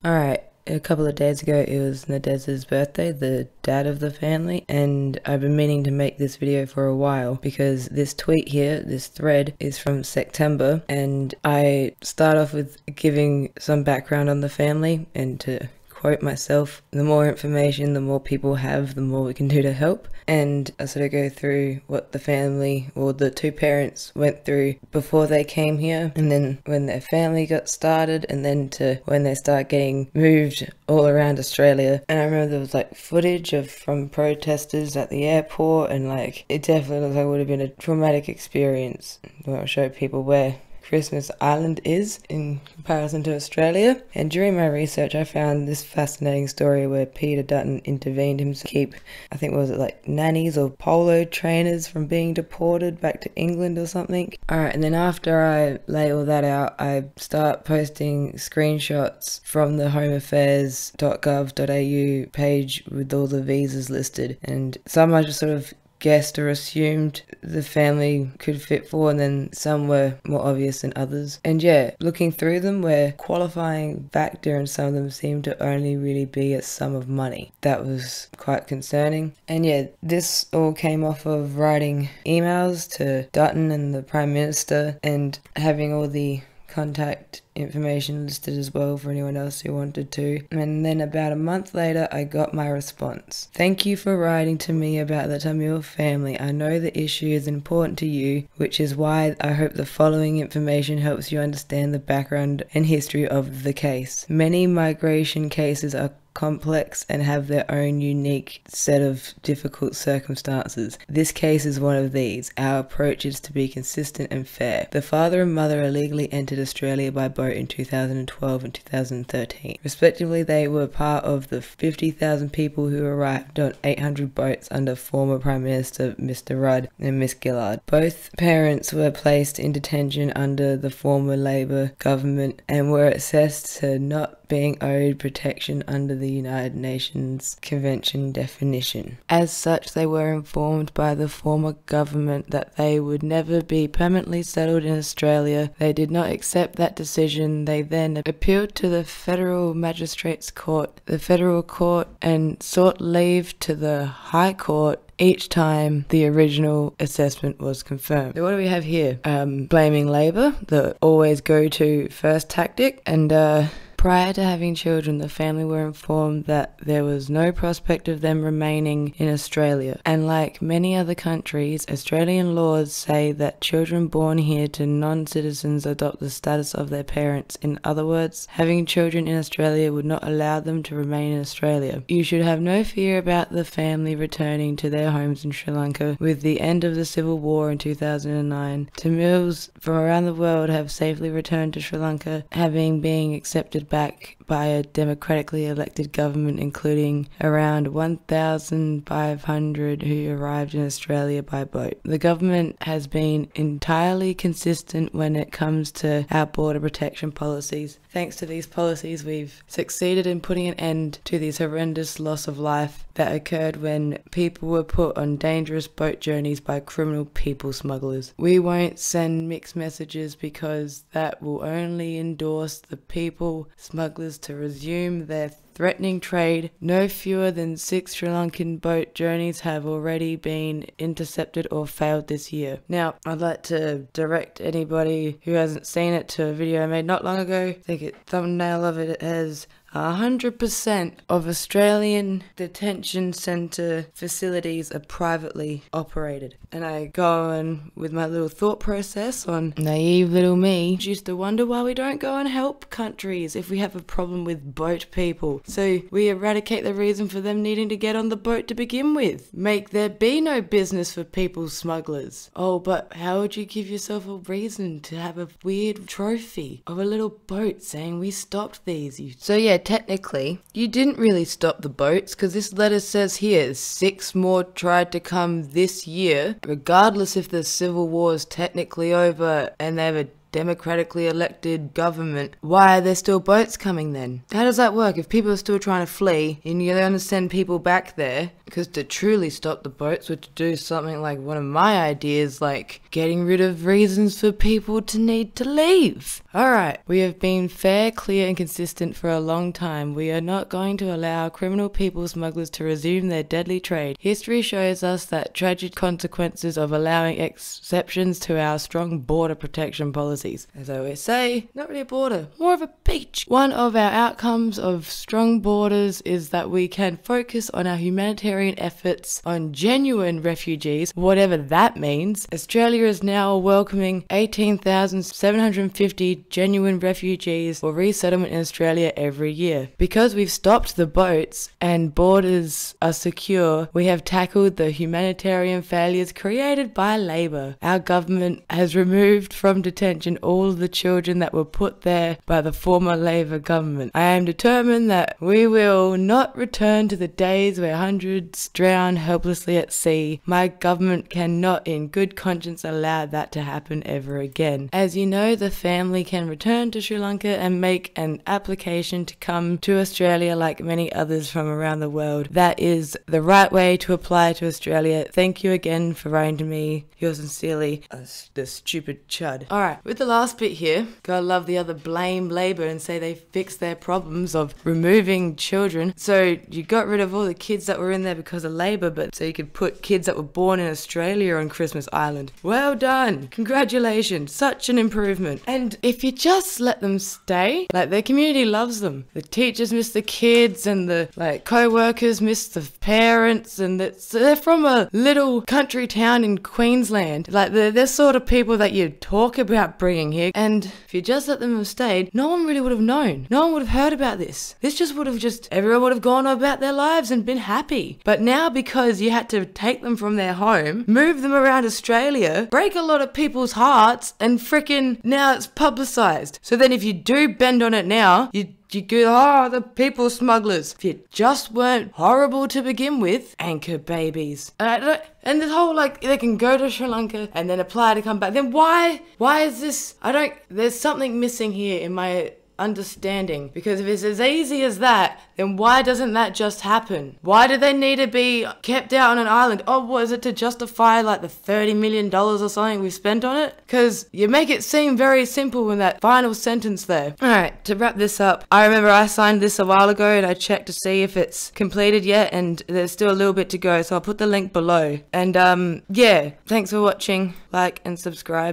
Alright, a couple of days ago it was Nadez's birthday, the dad of the family, and I've been meaning to make this video for a while because this tweet here, this thread, is from September, and I start off with giving some background on the family, and to quote myself, the more information the more people have, the more we can do to help. And I sort of go through what the family, or the two parents, went through before they came here, and then when their family got started, and then to when they start getting moved all around Australia. And I remember there was like footage from protesters at the airport, and like it definitely looks like it would have been a traumatic experience. I'll show people where Christmas Island is in comparison to Australia. And during my research I found this fascinating story where Peter Dutton intervened himself to keep, I think, was it like nannies or polo trainers from being deported back to England or something. Alright, and then after I lay all that out, I start posting screenshots from the homeaffairs.gov.au page with all the visas listed, and some I just sort of guessed or assumed the family could fit for, and then some were more obvious than others. And yeah, looking through them, where qualifying factor in some of them seemed to only really be a sum of money. That was quite concerning. And yeah, this all came off of writing emails to Dutton and the Prime Minister, and having all the contact information listed as well for anyone else who wanted to. And then about a month later I got my response. Thank you for writing to me about the Tamil family. I know the issue is important to you, which is why I hope the following information helps you understand the background and history of the case. Many migration cases are complex and have their own unique set of difficult circumstances. This case is one of these. Our approach is to be consistent and fair. The father and mother illegally entered Australia by boat in 2012 and 2013. Respectively, they were part of the 50,000 people who arrived on 800 boats under former Prime Minister Mr. Rudd and Miss Gillard. Both parents were placed in detention under the former Labor government and were assessed to not being owed protection under the United Nations Convention definition. As such, they were informed by the former government that they would never be permanently settled in Australia. They did not accept that decision. They then appealed to the Federal Magistrates Court, the Federal Court, and sought leave to the High Court each time the original assessment was confirmed. So what do we have here? Blaming Labor, the always go-to first tactic, and prior to having children, the family were informed that there was no prospect of them remaining in Australia. And like many other countries, Australian laws say that children born here to non-citizens adopt the status of their parents. In other words, having children in Australia would not allow them to remain in Australia. You should have no fear about the family returning to their homes in Sri Lanka. With the end of the civil war in 2009, Tamils from around the world have safely returned to Sri Lanka, having been accepted back by a democratically elected government, including around 1,500 who arrived in Australia by boat. The government has been entirely consistent when it comes to our border protection policies. Thanks to these policies, we've succeeded in putting an end to this horrendous loss of life that occurred when people were put on dangerous boat journeys by criminal people smugglers. We won't send mixed messages because that will only endorse the people smugglers to resume their threatening trade. No fewer than 6 Sri Lankan boat journeys have already been intercepted or failed this year. Now, I'd like to direct anybody who hasn't seen it to a video I made not long ago. I think the thumbnail of it has 100% of Australian detention centre facilities are privately operated. And I go on with my little thought process on naive little me. Used to wonder why we don't go and help countries if we have a problem with boat people. So we eradicate the reason for them needing to get on the boat to begin with. Make there be no business for people smugglers. Oh, but how would you give yourself a reason to have a weird trophy of a little boat saying we stopped these? So yeah, technically, you didn't really stop the boats, because this letter says here 6 more tried to come this year, regardless if the civil war is technically over and they have a democratically elected government. Why are there still boats coming then? How does that work? If people are still trying to flee and you're going to send people back there, because to truly stop the boats would do something like one of my ideas, like getting rid of reasons for people to need to leave. Alright, we have been fair, clear and consistent for a long time. We are not going to allow criminal people smugglers to resume their deadly trade. History shows us that tragic consequences of allowing exceptions to our strong border protection policies. As I always say, not really a border, more of a beach. One of our outcomes of strong borders is that we can focus on our humanitarian efforts on genuine refugees, whatever that means. Australia is now welcoming 18,750 genuine refugees for resettlement in Australia every year. Because we've stopped the boats and borders are secure, we have tackled the humanitarian failures created by Labor. Our government has removed from detention all the children that were put there by the former Labor government. I am determined that we will not return to the days where hundreds drown helplessly at sea. My government cannot in good conscience allow that to happen ever again. As you know, the family can return to Sri Lanka and make an application to come to Australia like many others from around the world. That is the right way to apply to Australia. Thank you again for writing to me. Yours sincerely, the stupid chud. Alright, with the last bit here, gotta love the other blame Labor and say they fixed their problems of removing children. So you got rid of all the kids that were in there because of Labor, but so you could put kids that were born in Australia on Christmas Island. Well done! Congratulations! Such an improvement. And if you just let them stay, like their community loves them. The teachers miss the kids and the co-workers miss the parents, and they're from a little country town in Queensland. Like they're sort of people that you talk about bringing here, and if you just let them have stayed, no one really would have known. No one would have heard about this. This just would have everyone would have gone about their lives and been happy. But now, because you had to take them from their home, move them around Australia, break a lot of people's hearts, and frickin' now it's publicised. So then if you do bend on it now, you go, the people smugglers. If you just weren't horrible to begin with, anchor babies. And this whole, they can go to Sri Lanka and then apply to come back. Then why is this, there's something missing here in my understanding, because if it's as easy as that, then why doesn't that just happen? Why do they need to be kept out on an island? Oh, what is it, to justify the $30 million or something we've spent on it? Because you make it seem very simple in that final sentence there. Alright, to wrap this up, I remember I signed this a while ago and I checked to see if it's completed yet, and there's still a little bit to go, so I'll put the link below. And yeah, thanks for watching, like and subscribe.